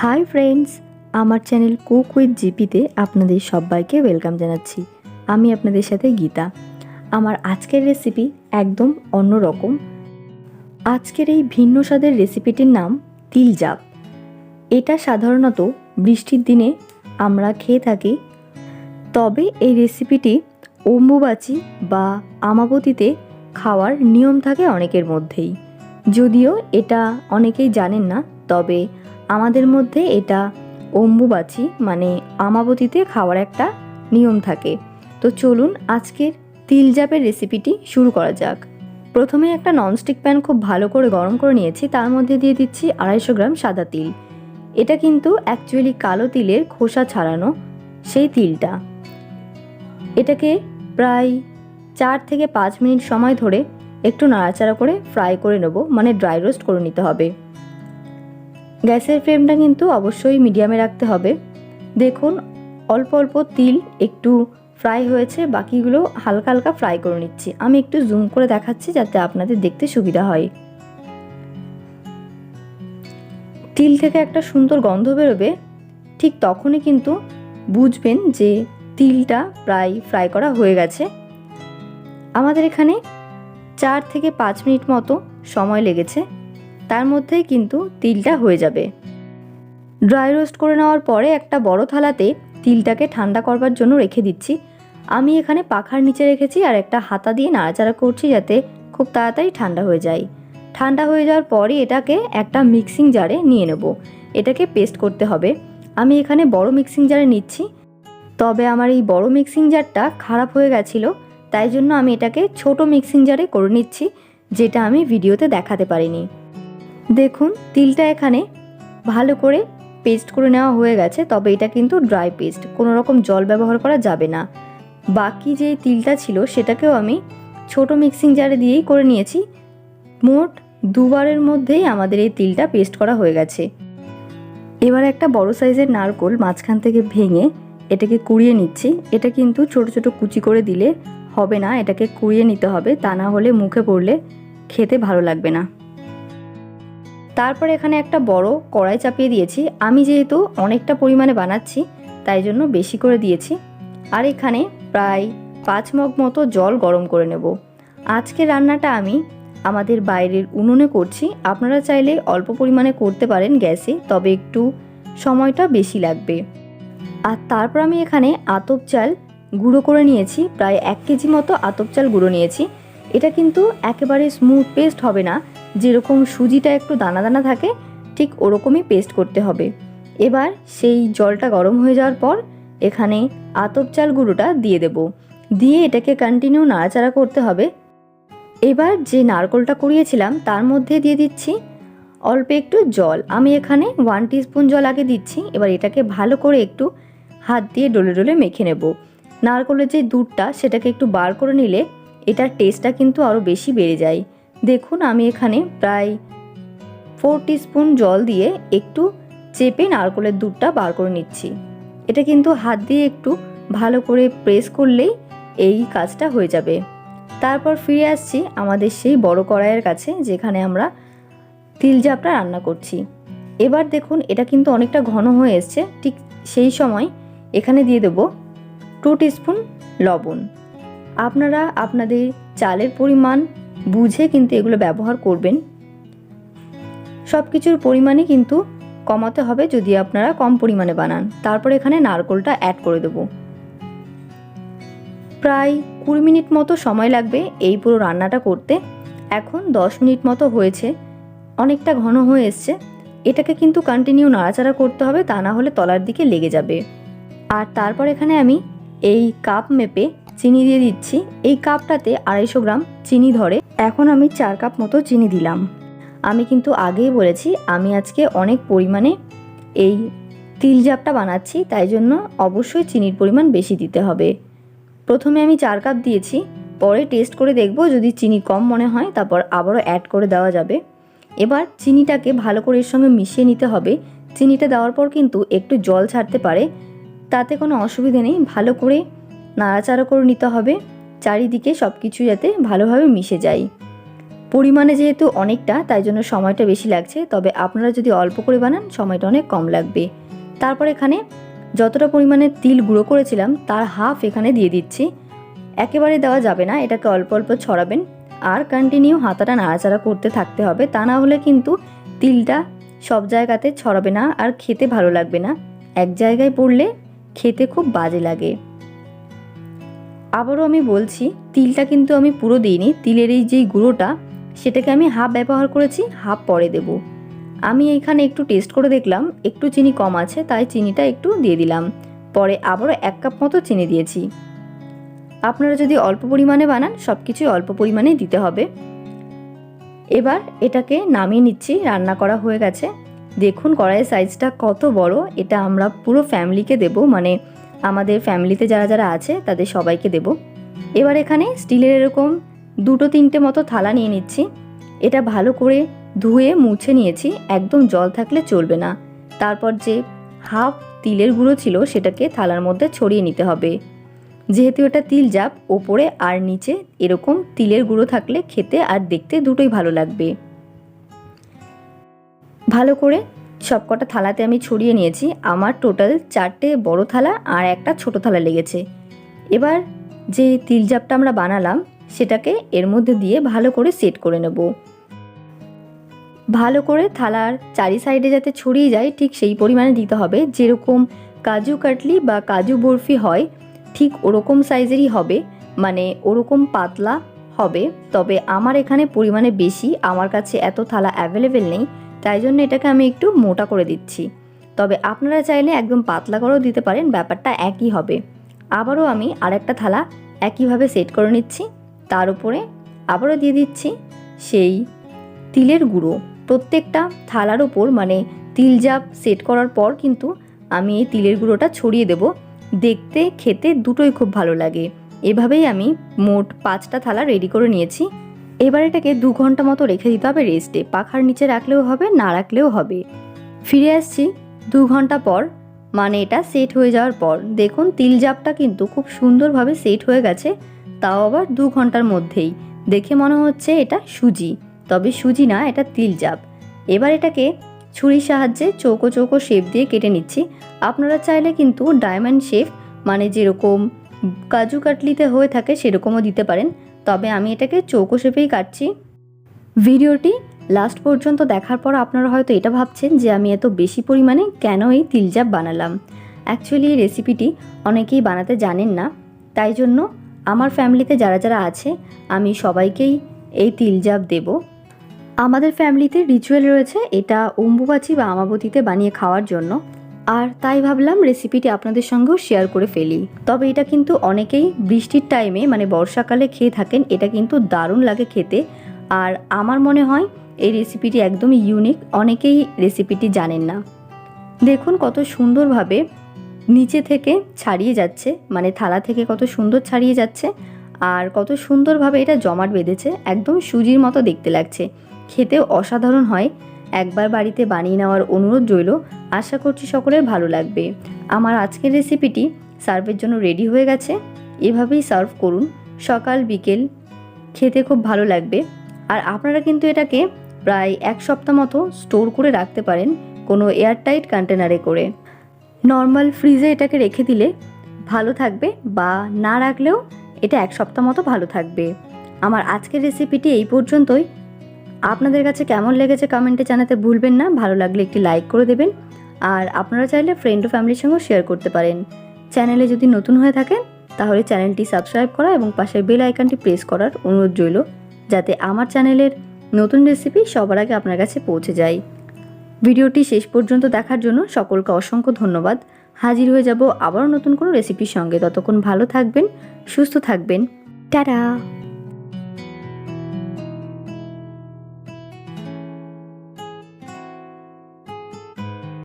Hi friends, আমার channel cook with জিপিতে আপনাদের সবাইকে ওয়েলকাম জানাচ্ছি। আমি আপনাদের সাথে গীতা। আমার আজকের রেসিপি একদম অন্যরকম। আজকের এই ভিন্ন স্বাদের রেসিপিটির নাম তিলজাপ। এটা সাধারণত বৃষ্টির দিনে আমরা খেয়ে থাকি, তবে এই রেসিপিটি অম্বুবাচী বা আমাবতীতে খাওয়ার নিয়ম থাকে অনেকের মধ্যেই। যদিও এটা অনেকেই জানেন না, তবে আমাদের মধ্যে এটা অম্বুবাচী মানে আমাবতীতে খাওয়ার একটা নিয়ম থাকে। তো চলুন আজকের তিলজাপের রেসিপিটি শুরু করা যাক। প্রথমে একটা ননস্টিক প্যান খুব ভালো করে গরম করে নিয়েছি, তার মধ্যে দিয়ে দিচ্ছি 250 গ্রাম সাদা তিল। এটা কিন্তু অ্যাকচুয়ালি কালো তিলের খোসা ছাড়ানো সেই তিলটা। এটাকে প্রায় 4 থেকে 5 মিনিট সময় ধরে একটু নাড়াচাড়া করে ফ্রাই করে নেব, মানে ড্রাই রোস্ট করে নিতে হবে। গ্যাসের ফ্লেমটা কিন্তু অবশ্যই মিডিয়ামে রাখতে হবে। দেখুন অল্প অল্প তিল একটু ফ্রাই হয়েছে, বাকিগুলো হালকা হালকা ফ্রাই করে নিচ্ছি। আমি একটু জুম করে দেখাচ্ছি যাতে আপনাদের দেখতে সুবিধা হয়। তিল থেকে একটা সুন্দর গন্ধ বেরোবে, ঠিক তখনই কিন্তু বুঝবেন যে তিলটা প্রায় ফ্রাই করা হয়ে গেছে। আমাদের এখানে 4 থেকে 5 মিনিট মতো সময় লেগেছে, তার মধ্যেই কিন্তু তিলটা হয়ে যাবে। ড্রাই রোস্ট করে নেওয়ার পরে একটা বড় থালাতে তিলটাকে ঠান্ডা করবার জন্য রেখে দিচ্ছি। আমি এখানে পাখার নিচে রেখেছি আর একটা হাতা দিয়ে নাড়াচাড়া করছি যাতে খুব তাড়াতাড়ি ঠান্ডা হয়ে যায়। ঠান্ডা হয়ে যাওয়ার পরই এটাকে একটা মিক্সিং জারে নিয়ে নেব। এটাকে পেস্ট করতে হবে। আমি এখানে বড় মিক্সিং জারে নিচ্ছি, তবে আমার এই বড় মিক্সিং জারটা খারাপ হয়ে গেছিলো, তাই জন্য আমি এটাকে ছোট মিক্সিং জারে করে নিচ্ছি, যেটা আমি ভিডিওতে দেখাতে পারিনি। দেখুন তিলটা এখানে ভালো করে পেস্ট করে নেওয়া হয়ে গেছে, তবে এটা কিন্তু ড্রাই পেস্ট, কোনো রকম জল ব্যবহার করা যাবে না। বাকি যে তিলটা ছিল সেটাকেও আমি ছোট মিক্সিং জারে দিয়েই করে নিয়েছি। মোট 2 বারের মধ্যেই আমাদের এই তিলটা পেস্ট করা হয়ে গেছে। এবার একটা বড় সাইজের নারকোল মাঝখান থেকে ভেঙে এটাকে কুড়িয়ে নিচ্ছি। এটা কিন্তু ছোট ছোট কুচি করে দিলে হবে না, এটাকে কুড়িয়ে নিতে হবে, তা না হলে মুখে পড়লে খেতে ভালো লাগবে না। তারপর এখানে একটা বড় কড়াই চাপিয়ে দিয়েছি। আমি যেহেতু অনেকটা পরিমাণে বানাচ্ছি তাই জন্য বেশি করে দিয়েছি। আর এখানে প্রায় 5 মগ মতো জল গরম করে নেব। আজকে রান্নাটা আমি আমাদের বাইরের উনুনে করছি, আপনারা চাইলে অল্প পরিমাণে করতে পারেন গ্যাসে, তবে একটু সময়টা বেশি লাগবে। আর তারপর আমি এখানে আতপ চাল গুঁড়ো করে নিয়েছি, প্রায় 1 কেজি মতো আতপ চাল গুঁড়ো নিয়েছি। এটা কিন্তু একেবারে স্মুথ পেস্ট হবে না, যেরকম সুজিটা একটু দানা দানা থাকে ঠিক ওরকমই পেস্ট করতে হবে। এবার সেই জলটা গরম হয়ে যাওয়ার পর এখানে আতপ চাল গুঁড়োটা দিয়ে দেব, দিয়ে এটাকে কন্টিনিউ নাড়াচাড়া করতে হবে। এবার যে নারকোলটা কুড়িয়েছিলাম তার মধ্যে দিয়ে দিচ্ছি অল্প একটু জল। আমি এখানে 1 টিস্পুন জল আগে দিচ্ছি। এবার এটাকে ভালো করে একটু হাত দিয়ে ডলে ডলে মেখে নেব। নারকোলের যে দুধটা সেটাকে একটু বার করে নিলে এটার টেস্টটা কিন্তু আরও বেশি বেড়ে যায়। দেখুন আমি এখানে প্রায় 4 টিস্পুন জল দিয়ে একটু চেপে নারকোলের দুধটা বার করে নিচ্ছি। এটা কিন্তু হাত দিয়ে একটু ভালো করে প্রেস করলেই এই কাজটা হয়ে যাবে। তারপর ফিরে আসছি আমাদের সেই বড় কড়াইয়ের কাছে যেখানে আমরা তিলজাপটা রান্না করছি। এবার দেখুন এটা কিন্তু অনেকটা ঘন হয়ে এসছে, ঠিক সেই সময় এখানে দিয়ে দেব 2 টিস্পুন লবণ। আপনারা আপনাদের চালের পরিমাণ বুঝে কিন্তু এগুলো ব্যবহার করবেন। সব কিছুর পরিমাণই কিন্তু কমাতে হবে যদি আপনারা কম পরিমাণে বানান। তারপর এখানে নারকোলটা অ্যাড করে দেব। প্রায় 20 মিনিট মতো সময় লাগবে এই পুরো রান্নাটা করতে। এখন 10 মিনিট মতো হয়েছে, অনেকটা ঘন হয়ে এসছে। এটাকে কিন্তু কন্টিনিউ নাড়াচাড়া করতে হবে, তা না হলে তলার দিকে লেগে যাবে। আর তারপর এখানে আমি এই কাপ মেপে চিনি দিয়ে দিচ্ছি। এই কাপটাতে 250 গ্রাম চিনি ধরে। এখন আমি 4 কাপ মতো চিনি দিলাম। আমি কিন্তু আগেই বলেছি আমি আজকে অনেক পরিমাণে এই তিলজাপটা বানাচ্ছি, তাই জন্য অবশ্যই চিনির পরিমাণ বেশি দিতে হবে। প্রথমে আমি 4 কাপ দিয়েছি, পরে টেস্ট করে দেখব, যদি চিনি কম মনে হয় তারপর আবারও অ্যাড করে দেওয়া যাবে। এবার চিনিটাকে ভালো করে এর সঙ্গে মিশিয়ে নিতে হবে। চিনিটা দেওয়ার পর কিন্তু একটু জল ছাড়তে পারে, তাতে কোনো অসুবিধে নেই। ভালো করে নাড়াচাড়া করে নিতে হবে, চারিদিকে সব কিছু যাতে ভালোভাবে মিশে যায়। পরিমাণে যেহেতু অনেকটা, তাই জন্য সময়টা বেশি লাগছে, তবে আপনারা যদি অল্প করে বানান সময়টা অনেক কম লাগবে। তারপর এখানে যতটা পরিমাণে তিল গুঁড়ো করেছিলাম তার হাফ এখানে দিয়ে দিচ্ছি। একেবারে দেওয়া যাবে না, এটাকে অল্প অল্প ছড়াবেন আর কন্টিনিউ হাতাটা নাড়াচাড়া করতে থাকতে হবে, তা না হলে কিন্তু তিলটা সব জায়গাতে ছড়াবে না আর খেতে ভালো লাগবে না। এক জায়গায় পড়লে খেতে খুব বাজে লাগে। আবারও আমি বলছি, তিলটা কিন্তু আমি পুরো দিইনি, তিলের এই যে গুঁড়োটা সেটাকে আমি হাফ ব্যবহার করেছি, হাফ পরে দেব। আমি এখানে একটু টেস্ট করে দেখলাম একটু চিনি কম আছে, তাই চিনিটা একটু দিয়ে দিলাম। পরে আবারও 1 কাপ মতো চিনি দিয়েছি। আপনারা যদি অল্প পরিমাণে বানান সব কিছুই অল্প পরিমাণেই দিতে হবে। এবার এটাকে নামিয়ে নিচ্ছি, রান্না করা হয়ে গেছে। দেখুন কড়াইয়ের সাইজটা কত বড়, এটা আমরা পুরো ফ্যামিলিকে দেব, মানে আমাদের ফ্যামিলিতে যারা যারা আছে তাদের সবাইকে দেব। এবার এখানে স্টিলের এরকম 2-3টে মতো থালা নিয়ে নিচ্ছি। এটা ভালো করে ধুয়ে মুছে নিয়েছি, একদম জল থাকলে চলবে না। তারপর যে হাফ তিলের গুঁড়ো ছিল সেটাকে থালার মধ্যে ছড়িয়ে নিতে হবে। যেহেতু এটা তিল জাপ, ওপরে আর নিচে এরকম তিলের গুঁড়ো থাকলে খেতে আর দেখতে দুটোই ভালো লাগবে। ভালো করে সবকটা থালাতে আমি ছড়িয়ে নিয়েছি। আমার টোটাল 4টে বড় থালা আর একটা ছোট থালা লেগেছে। এবার যে তিল জাপটা আমরা বানালাম সেটাকে এর মধ্যে দিয়ে ভালো করে সেট করে নেব। ভালো করে থালার চারি সাইডে যাতে ছড়িয়ে যায় ঠিক সেই পরিমাণে দিতে হবে। যেরকম কাজু কাটলি বা কাজু বরফি হয় ঠিক ওরকম সাইজেরই হবে, মানে ওরকম পাতলা হবে। তবে আমার এখানে পরিমাণে বেশি, আমার কাছে এত থালা অ্যাভেলেবেল নেই, তাই জন্য এটাকে আমি একটু মোটা করে দিচ্ছি। তবে আপনারা চাইলে একদম পাতলা করেও দিতে পারেন, ব্যাপারটা একই হবে। আবারও আমি আরেকটা থালা একইভাবে সেট করে নিচ্ছি। তার উপরে আবারও দিয়ে দিচ্ছি সেই তিলের গুঁড়ো। প্রত্যেকটা থালার ওপর মানে তিল জাপ সেট করার পর কিন্তু আমি এই তিলের গুঁড়োটা ছড়িয়ে দেব। দেখতে খেতে দুটোই খুব ভালো লাগে। এভাবেই আমি মোট 5টা থালা রেডি করে নিয়েছি। এবার এটাকে 2 ঘন্টা মতো রেখে দিতে হবে রেস্টে। পাখার নিচে রাখলেও হবে, না রাখলেও হবে। ফিরে আসছি 2 ঘন্টা পর, মানে এটা সেট হয়ে যাওয়ার পর। দেখুন তিল জাপটা কিন্তু খুব সুন্দরভাবে সেট হয়ে গেছে, তাও আবার 2 ঘন্টার মধ্যেই। দেখে মনে হচ্ছে এটা সুজি, তবে সুজি না, এটা তিল জাপ। এবার এটাকে ছুরির সাহায্যে চৌকো চৌকো শেপ দিয়ে কেটে নিচ্ছি। আপনারা চাইলে কিন্তু ডায়মন্ড শেপ, মানে যেরকম কাজু কাটলিতে হয়ে থাকে সেরকমও দিতে পারেন, তবে আমি এটাকে চৌকো শেপেই কাটছি। ভিডিওটি লাস্ট পর্যন্ত দেখার পর আপনারা হয়তো এটা ভাবছেন যে আমি এত বেশি পরিমাণে কেন এই তিল জাপ বানালাম। অ্যাকচুয়ালি এই রেসিপিটি অনেকেই বানাতে জানেন না, তাই জন্য আমার ফ্যামিলিতে যারা যারা আছে আমি সবাইকেই এই তিল জাপ দেব। আমাদের ফ্যামিলিতে রিচুয়াল রয়েছে এটা অম্বুবাচী বা আমাবতীতে বানিয়ে খাওয়ার জন্য, আর তাই ভাবলাম রেসিপিটি আপনাদের সঙ্গেও শেয়ার করে ফেলি। তবে এটা কিন্তু অনেকেই বৃষ্টির টাইমে মানে বর্ষাকালে খেয়ে থাকেন, এটা কিন্তু দারুণ লাগে খেতে। আর আমার মনে হয় এই রেসিপিটি একদমই ইউনিক, অনেকেই রেসিপিটি জানেন না। দেখুন কত সুন্দরভাবে নিচে থেকে ছাড়িয়ে যাচ্ছে, মানে থালা থেকে কত সুন্দর ছাড়িয়ে যাচ্ছে, আর কত সুন্দরভাবে এটা জমাট বেঁধেছে, একদম সুজির মতো দেখতে লাগছে। খেতেও অসাধারণ হয়। একবার বাড়িতে বানিয়ে নেওয়ার অনুরোধ রইল, আশা করছি সকলের ভালো লাগবে। আমার আজকের রেসিপিটি সার্ভের জন্য রেডি হয়ে গেছে। এভাবেই সার্ভ করুন, সকাল বিকেল খেতে খুব ভালো লাগবে। আর আপনারা কিন্তু এটাকে প্রায় 1 সপ্তাহ মতো স্টোর করে রাখতে পারেন কোনো এয়ারটাইট কন্টেনারে করে। নর্মাল ফ্রিজে এটাকে রেখে দিলে ভালো থাকবে, বা না রাখলেও এটা 1 সপ্তাহ মতো ভালো থাকবে। আমার আজকের রেসিপিটি এই পর্যন্তই। আপনাদের কাছে কেমন লেগেছে কমেন্টে জানাতে ভুলবেন না। ভালো লাগলে একটি লাইক করে দেবেন, আর আপনারা চাইলে ফ্রেন্ড ও ফ্যামিলির সঙ্গেও শেয়ার করতে পারেন। চ্যানেলে যদি নতুন হয়ে থাকেন তাহলে চ্যানেলটি সাবস্ক্রাইব করা এবং পাশের বেল আইকনটি প্রেস করার অনুরোধ রইল, যাতে আমার চ্যানেলের নতুন রেসিপি সবার আগে আপনার কাছে পৌঁছে যায়। ভিডিওটি শেষ পর্যন্ত দেখার জন্য সকলকে অসংখ্য ধন্যবাদ। হাজির হয়ে যাব আবারও নতুন কোনো রেসিপির সঙ্গে। ততক্ষণ ভালো থাকবেন, সুস্থ থাকবেন। টাটা।